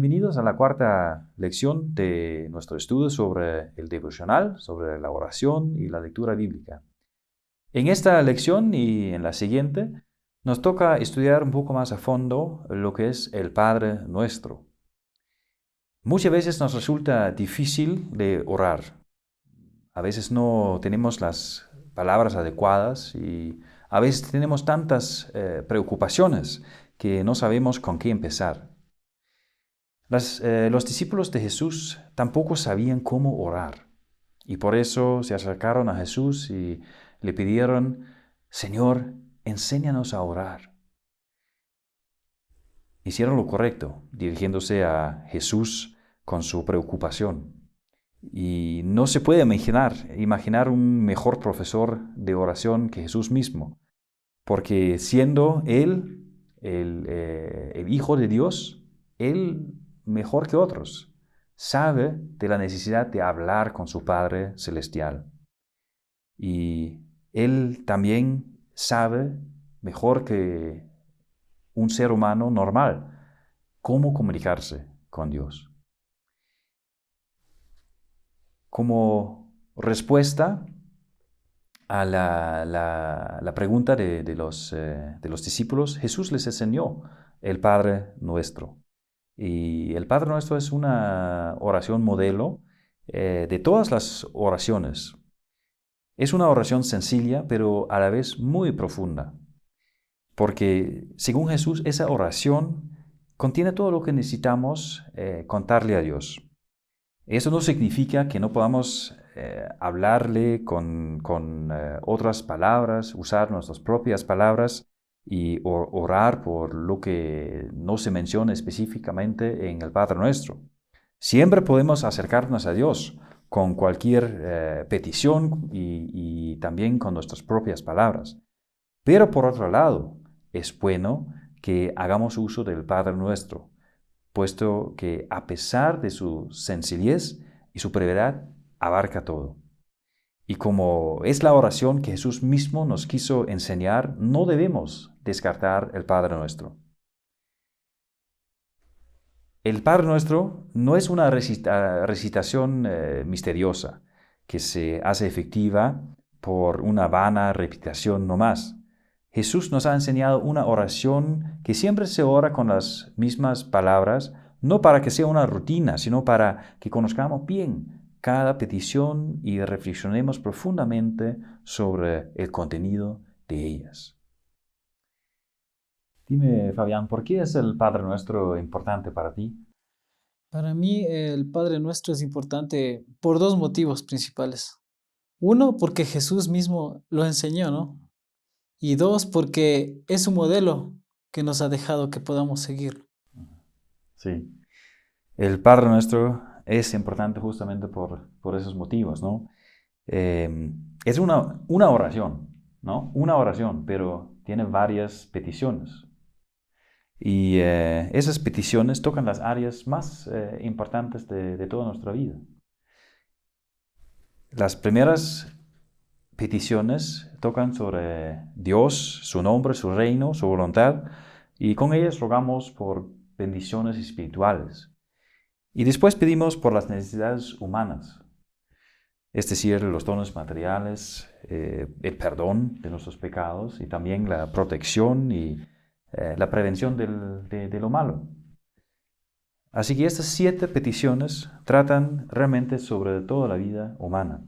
Bienvenidos a la cuarta lección de nuestro estudio sobre el devocional, sobre la oración y la lectura bíblica. En esta lección y en la siguiente nos toca estudiar un poco más a fondo lo que es el Padre Nuestro. Muchas veces nos resulta difícil de orar. A veces no tenemos las palabras adecuadas y a veces tenemos tantas preocupaciones que no sabemos con qué empezar. Los discípulos de Jesús tampoco sabían cómo orar y por eso se acercaron a Jesús y le pidieron: Señor, enséñanos a orar. Hicieron lo correcto, dirigiéndose a Jesús con su preocupación. Y no se puede imaginar un mejor profesor de oración que Jesús mismo, porque siendo Él el Hijo de Dios, Él mejor que otros sabe de la necesidad de hablar con su Padre Celestial. Y Él también sabe mejor que un ser humano normal cómo comunicarse con Dios. Como respuesta a la pregunta de los discípulos, Jesús les enseñó el Padre Nuestro. Y el Padre Nuestro es una oración modelo de todas las oraciones. Es una oración sencilla, pero a la vez muy profunda. Porque, según Jesús, esa oración contiene todo lo que necesitamos contarle a Dios. Eso no significa que no podamos hablarle con otras palabras, usar nuestras propias palabras y orar por lo que no se menciona específicamente en el Padre Nuestro. Siempre podemos acercarnos a Dios con cualquier petición y también con nuestras propias palabras. Pero por otro lado, es bueno que hagamos uso del Padre Nuestro, puesto que a pesar de su sencillez y su brevedad, abarca todo. Y como es la oración que Jesús mismo nos quiso enseñar, no debemos descartar el Padre Nuestro. El Padre Nuestro no es una recitación misteriosa que se hace efectiva por una vana repetición nomás. Jesús nos ha enseñado una oración que siempre se ora con las mismas palabras, no para que sea una rutina, sino para que conozcamos bien cada petición y reflexionemos profundamente sobre el contenido de ellas. Dime, Fabián, ¿por qué es el Padre Nuestro importante para ti? Para mí, el Padre Nuestro es importante por dos motivos principales. Uno, porque Jesús mismo lo enseñó, ¿no? Y dos, porque es un modelo que nos ha dejado que podamos seguir. Sí. El Padre Nuestro es importante justamente por esos motivos, ¿no? Es una oración, ¿no? Una oración, pero tiene varias peticiones. Y esas peticiones tocan las áreas más importantes de toda nuestra vida. Las primeras peticiones tocan sobre Dios, su nombre, su reino, su voluntad, y con ellas rogamos por bendiciones espirituales. Y después pedimos por las necesidades humanas, es decir, los dones materiales, el perdón de nuestros pecados y también la protección y la prevención de lo malo. Así que estas 7 peticiones tratan realmente sobre toda la vida humana,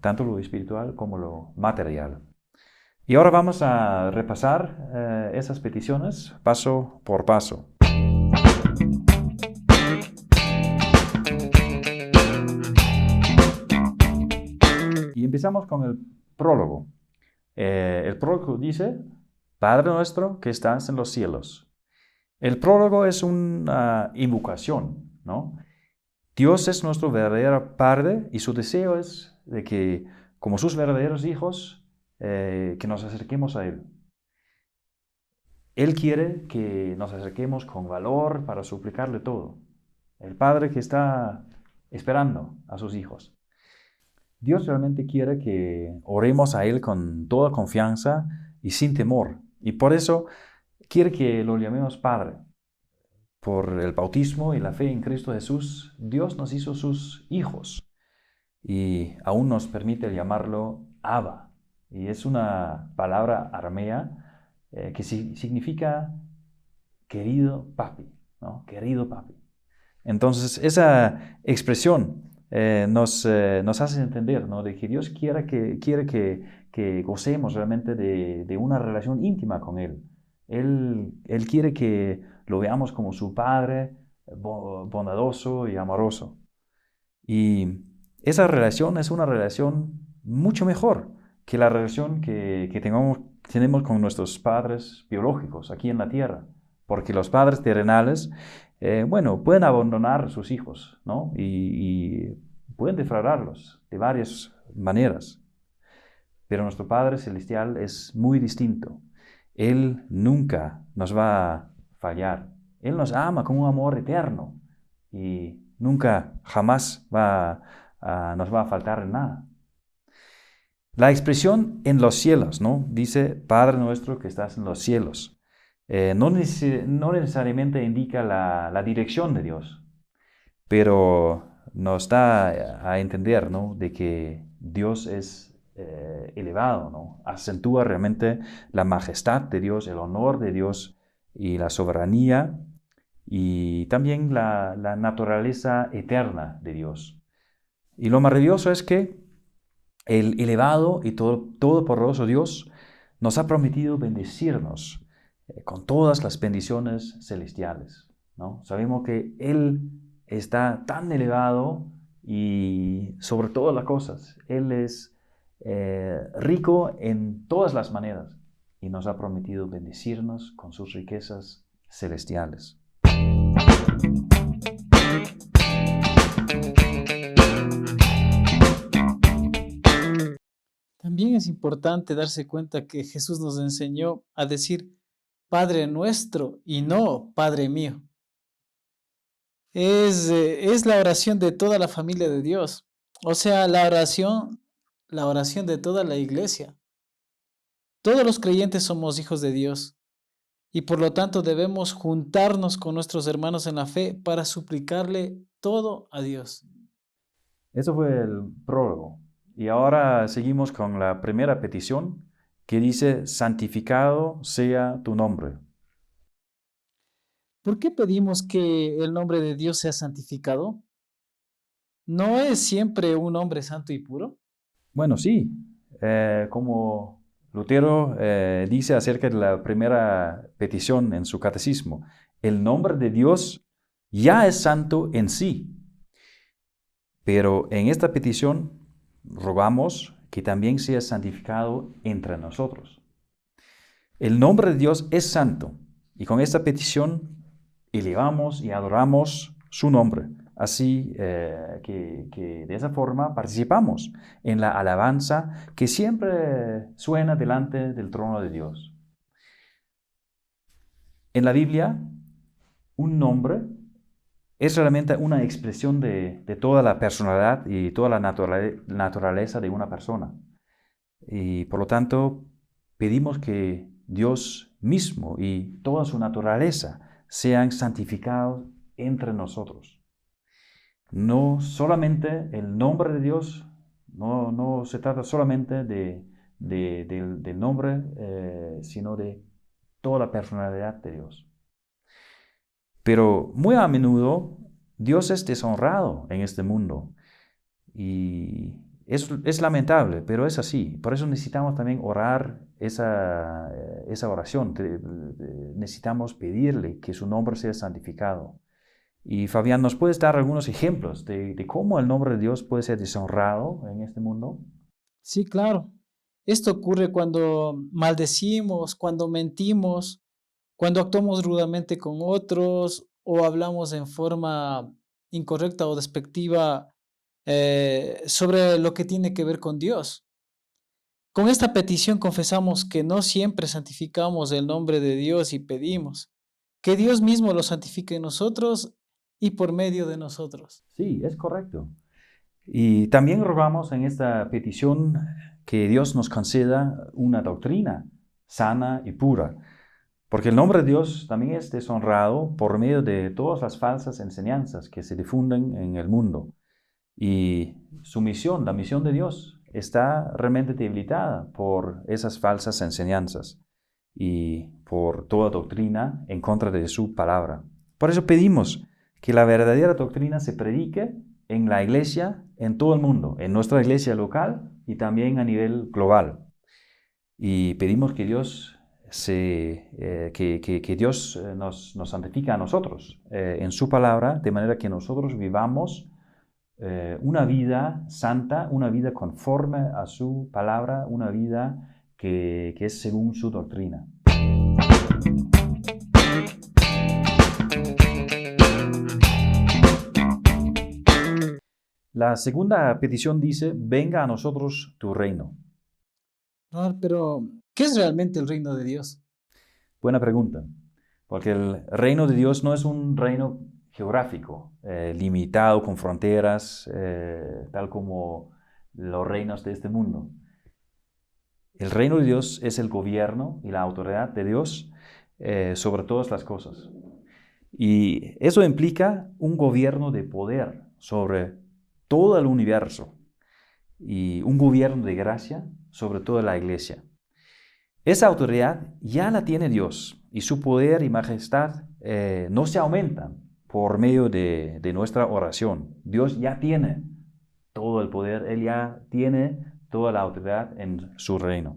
tanto lo espiritual como lo material. Y ahora vamos a repasar esas peticiones paso por paso. Y empezamos con el prólogo. El prólogo dice: Padre nuestro que estás en los cielos. El prólogo es una invocación, ¿no? Dios es nuestro verdadero Padre y su deseo es de que, como sus verdaderos hijos, que nos acerquemos a Él. Él quiere que nos acerquemos con valor para suplicarle todo. El Padre que está esperando a sus hijos. Dios realmente quiere que oremos a Él con toda confianza y sin temor. Y por eso quiere que lo llamemos Padre. por el bautismo y la fe en Cristo Jesús, Dios nos hizo sus hijos y aún nos permite llamarlo Abba. Y es una palabra aramea que significa querido papi, ¿no? Querido papi. Entonces, esa expresión nos hace entender, ¿no? De que Dios quiere que gocemos realmente de una relación íntima con Él. Él quiere que lo veamos como su Padre bondadoso y amoroso. Y esa relación es una relación mucho mejor que la relación que tenemos con nuestros padres biológicos aquí en la tierra. Porque los padres terrenales, bueno, pueden abandonar a sus hijos, ¿no? Y pueden defraudarlos de varias maneras. Pero nuestro Padre Celestial es muy distinto. Él nunca nos va a fallar. Él nos ama con un amor eterno y nunca, jamás nos va a faltar en nada. La expresión en los cielos, ¿no? Dice, Padre nuestro que estás en los cielos. No necesariamente indica la dirección de Dios, pero nos da a entender, ¿no? De que Dios es elevado, ¿no? Acentúa realmente la majestad de Dios, el honor de Dios y la soberanía y también la naturaleza eterna de Dios. Y lo maravilloso es que el elevado y todopoderoso Dios nos ha prometido bendecirnos con todas las bendiciones celestiales, ¿no? Sabemos que Él está tan elevado y sobre todas las cosas. Él es rico en todas las maneras y nos ha prometido bendecirnos con sus riquezas celestiales. También es importante darse cuenta que Jesús nos enseñó a decir Padre nuestro y no Padre mío. Es la oración de toda la familia de Dios, o sea, la oración de toda la iglesia. Todos los creyentes somos hijos de Dios y por lo tanto debemos juntarnos con nuestros hermanos en la fe para suplicarle todo a Dios. Eso fue el prólogo. Y ahora seguimos con la primera petición que dice, santificado sea tu nombre. ¿Por qué pedimos que el nombre de Dios sea santificado? ¿No es siempre un hombre santo y puro? Bueno, sí, como Lutero dice acerca de la primera petición en su catecismo, el nombre de Dios ya es santo en sí, pero en esta petición rogamos que también sea santificado entre nosotros. El nombre de Dios es santo y con esta petición elevamos y adoramos su nombre. Así que de esa forma participamos en la alabanza que siempre suena delante del trono de Dios. En la Biblia, un nombre es realmente una expresión de toda la personalidad y toda la naturaleza de una persona. Y por lo tanto, pedimos que Dios mismo y toda su naturaleza sean santificados entre nosotros. No solamente el nombre de Dios, no se trata solamente del nombre, sino de toda la personalidad de Dios. Pero muy a menudo Dios es deshonrado en este mundo y es lamentable, pero es así. Por eso necesitamos también orar esa oración. Necesitamos pedirle que su nombre sea santificado. Y Fabián, ¿nos puedes dar algunos ejemplos de cómo el nombre de Dios puede ser deshonrado en este mundo? Sí, claro. Esto ocurre cuando maldecimos, cuando mentimos, cuando actuamos rudamente con otros o hablamos en forma incorrecta o despectiva sobre lo que tiene que ver con Dios. Con esta petición confesamos que no siempre santificamos el nombre de Dios y pedimos que Dios mismo lo santifique en nosotros y por medio de nosotros. Sí, es correcto. Y también rogamos en esta petición que Dios nos conceda una doctrina sana y pura. Porque el nombre de Dios también es deshonrado por medio de todas las falsas enseñanzas que se difunden en el mundo. Y su misión, la misión de Dios, está realmente debilitada por esas falsas enseñanzas y por toda doctrina en contra de su palabra. Por eso pedimos que la verdadera doctrina se predique en la iglesia, en todo el mundo, en nuestra iglesia local y también a nivel global. Y pedimos que Dios, que Dios nos santifique a nosotros en su palabra, de manera que nosotros vivamos una vida santa, una vida conforme a su palabra, una vida que es según su doctrina. La segunda petición dice, venga a nosotros tu reino. No, pero, ¿qué es realmente el reino de Dios? Buena pregunta, porque el reino de Dios no es un reino geográfico, limitado con fronteras, tal como los reinos de este mundo. El reino de Dios es el gobierno y la autoridad de Dios sobre todas las cosas. Y eso implica un gobierno de poder sobre todo el universo y un gobierno de gracia sobre toda la iglesia. Esa autoridad ya la tiene Dios y su poder y majestad no se aumentan por medio de nuestra oración. Dios ya tiene todo el poder, Él ya tiene toda la autoridad en su reino.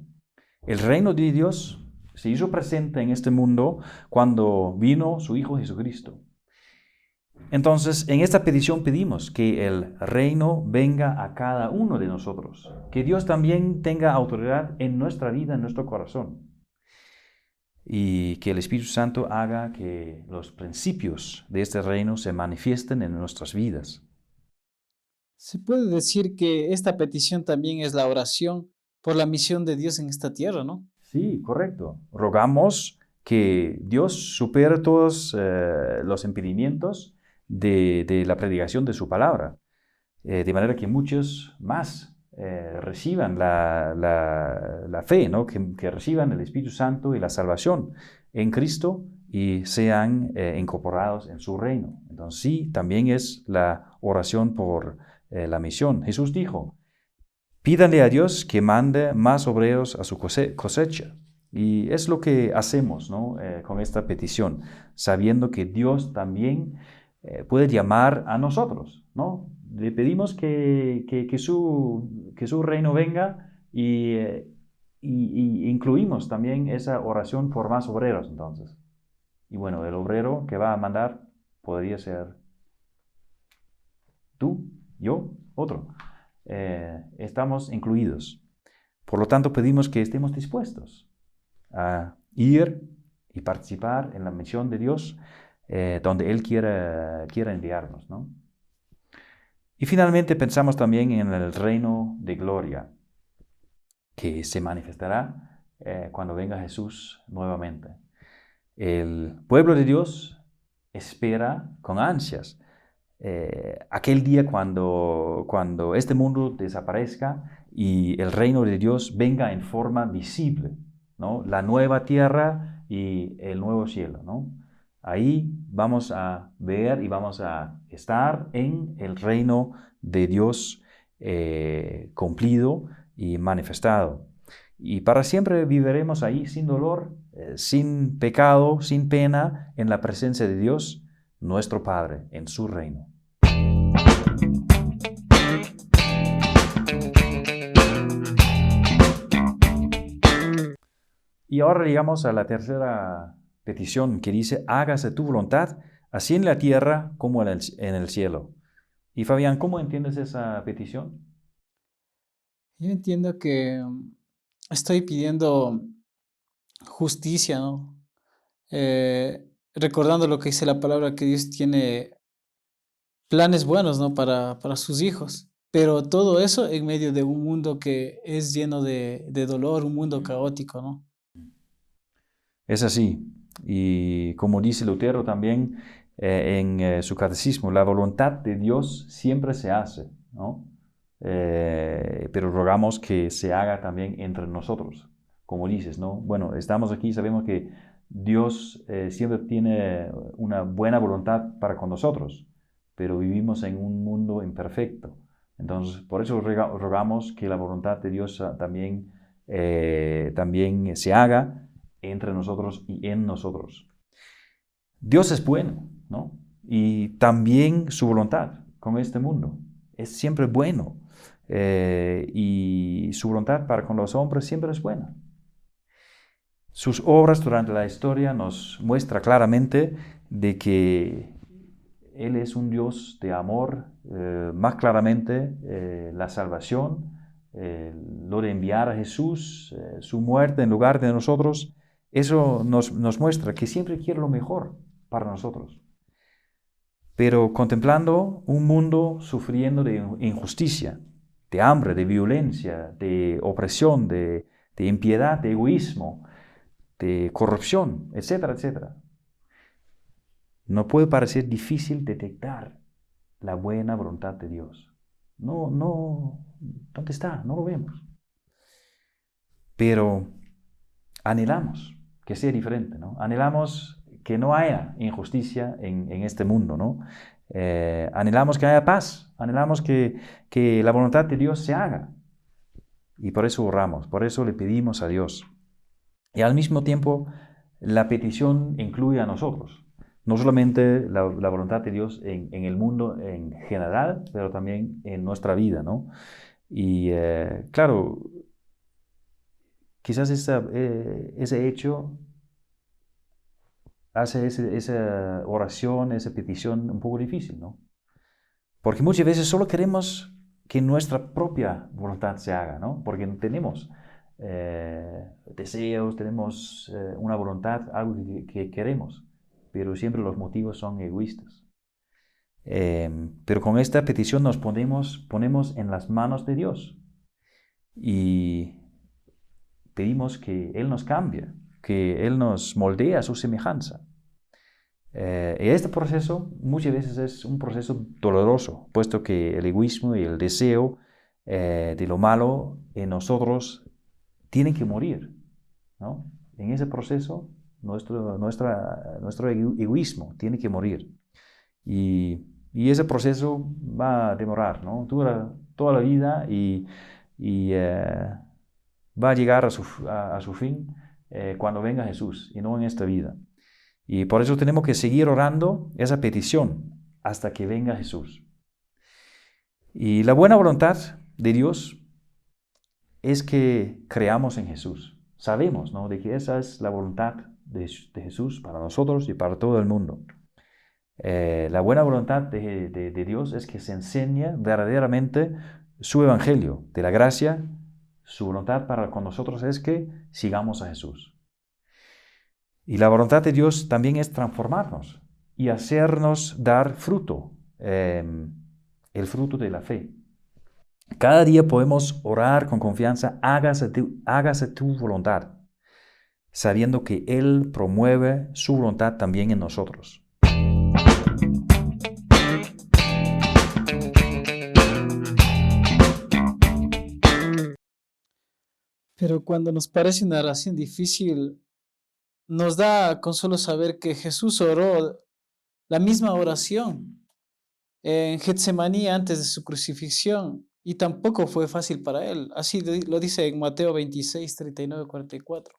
El reino de Dios se hizo presente en este mundo cuando vino su Hijo Jesucristo. Entonces, en esta petición pedimos que el reino venga a cada uno de nosotros, que Dios también tenga autoridad en nuestra vida, en nuestro corazón, y que el Espíritu Santo haga que los principios de este reino se manifiesten en nuestras vidas. Se puede decir que esta petición también es la oración por la misión de Dios en esta tierra, ¿no? Sí, correcto. Rogamos que Dios supere todos los impedimentos de la predicación de su palabra, de manera que muchos más reciban la fe, ¿no? Que reciban el Espíritu Santo y la salvación en Cristo y sean incorporados en su reino. Entonces sí, también es la oración por la misión. Jesús dijo, pídanle a Dios que mande más obreros a su cosecha. Y es lo que hacemos, ¿no? Con esta petición, sabiendo que Dios también puede llamar a nosotros, ¿no? Le pedimos que su reino venga y incluimos también esa oración por más obreros, entonces. Y bueno, el obrero que va a mandar podría ser tú, yo, otro. Estamos incluidos. Por lo tanto, pedimos que estemos dispuestos a ir y participar en la misión de Dios donde Él quiera enviarnos, ¿no? Y finalmente pensamos también en el reino de gloria que se manifestará cuando venga Jesús nuevamente. El pueblo de Dios espera con ansias aquel día cuando este mundo desaparezca y el reino de Dios venga en forma visible, ¿no? La nueva tierra y el nuevo cielo, ¿no? Ahí vamos a ver y vamos a estar en el reino de Dios cumplido y manifestado. Y para siempre viviremos ahí sin dolor, sin pecado, sin pena, en la presencia de Dios, nuestro Padre, en su reino. Y ahora llegamos a la tercera petición que dice, hágase tu voluntad, así en la tierra como en el cielo. Y Fabián, ¿cómo entiendes esa petición? Yo entiendo que estoy pidiendo justicia, ¿no? Recordando lo que dice la palabra, que Dios tiene planes buenos, ¿no? Para sus hijos. Pero todo eso en medio de un mundo que es lleno de dolor, un mundo caótico, ¿no? Es así. Y como dice Lutero también en su catecismo, la voluntad de Dios siempre se hace, ¿no? Pero rogamos que se haga también entre nosotros, como dices, ¿no? Bueno, estamos aquí, sabemos que Dios siempre tiene una buena voluntad para con nosotros, pero vivimos en un mundo imperfecto. Entonces, por eso rogamos que la voluntad de Dios también se haga entre nosotros y en nosotros. Dios es bueno, ¿no? Y también su voluntad con este mundo es siempre bueno. Y su voluntad para con los hombres siempre es buena. Sus obras durante la historia nos muestra claramente de que Él es un Dios de amor, más claramente la salvación, lo de enviar a Jesús, su muerte en lugar de nosotros, eso nos muestra que siempre quiere lo mejor para nosotros. Pero contemplando un mundo sufriendo de injusticia, de hambre, de violencia, de opresión, de impiedad, de egoísmo, de corrupción, etcétera, etcétera, no puede parecer difícil detectar la buena voluntad de Dios. ¿Dónde está? No lo vemos. Pero anhelamos que sea diferente, ¿no? Anhelamos que no haya injusticia en este mundo, ¿no? Anhelamos que haya paz, anhelamos que la voluntad de Dios se haga. Y por eso oramos, por eso le pedimos a Dios. Y al mismo tiempo, la petición incluye a nosotros. No solamente la voluntad de Dios en el mundo en general, pero también en nuestra vida, ¿no? Y claro, quizás ese hecho hace esa oración, esa petición un poco difícil, ¿no? Porque muchas veces solo queremos que nuestra propia voluntad se haga, ¿no? Porque tenemos deseos, tenemos una voluntad, algo que queremos, pero siempre los motivos son egoístas. Pero con esta petición nos ponemos en las manos de Dios y pedimos que Él nos cambie, que Él nos moldee a su semejanza. Y este proceso muchas veces es un proceso doloroso, puesto que el egoísmo y el deseo de lo malo en nosotros tienen que morir, ¿no? En ese proceso nuestro egoísmo tiene que morir. Y ese proceso va a demorar, ¿no? Dura toda la vida y va a llegar a su fin cuando venga Jesús y no en esta vida. Y por eso tenemos que seguir orando esa petición hasta que venga Jesús. Y la buena voluntad de Dios es que creamos en Jesús. Sabemos, ¿no?, de que esa es la voluntad de Jesús para nosotros y para todo el mundo. La buena voluntad de Dios es que se enseñe verdaderamente su evangelio de la gracia. Su voluntad para con nosotros es que sigamos a Jesús. Y la voluntad de Dios también es transformarnos y hacernos dar fruto, el fruto de la fe. Cada día podemos orar con confianza, hágase tu voluntad, sabiendo que Él promueve su voluntad también en nosotros. Pero cuando nos parece una oración difícil, nos da consuelo saber que Jesús oró la misma oración en Getsemaní antes de su crucifixión y tampoco fue fácil para él. Así lo dice en Mateo 26, 39, 44.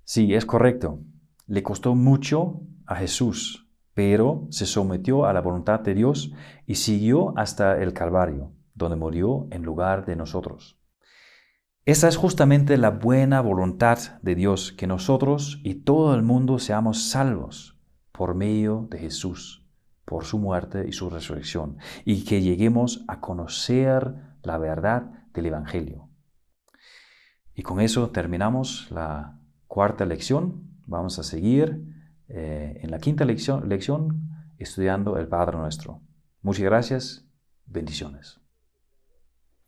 Sí, es correcto. Le costó mucho a Jesús, pero se sometió a la voluntad de Dios y siguió hasta el Calvario, donde murió en lugar de nosotros. Esa es justamente la buena voluntad de Dios, que nosotros y todo el mundo seamos salvos por medio de Jesús, por su muerte y su resurrección, y que lleguemos a conocer la verdad del Evangelio. Y con eso terminamos la cuarta lección. Vamos a seguir en la quinta lección estudiando el Padre Nuestro. Muchas gracias. Bendiciones.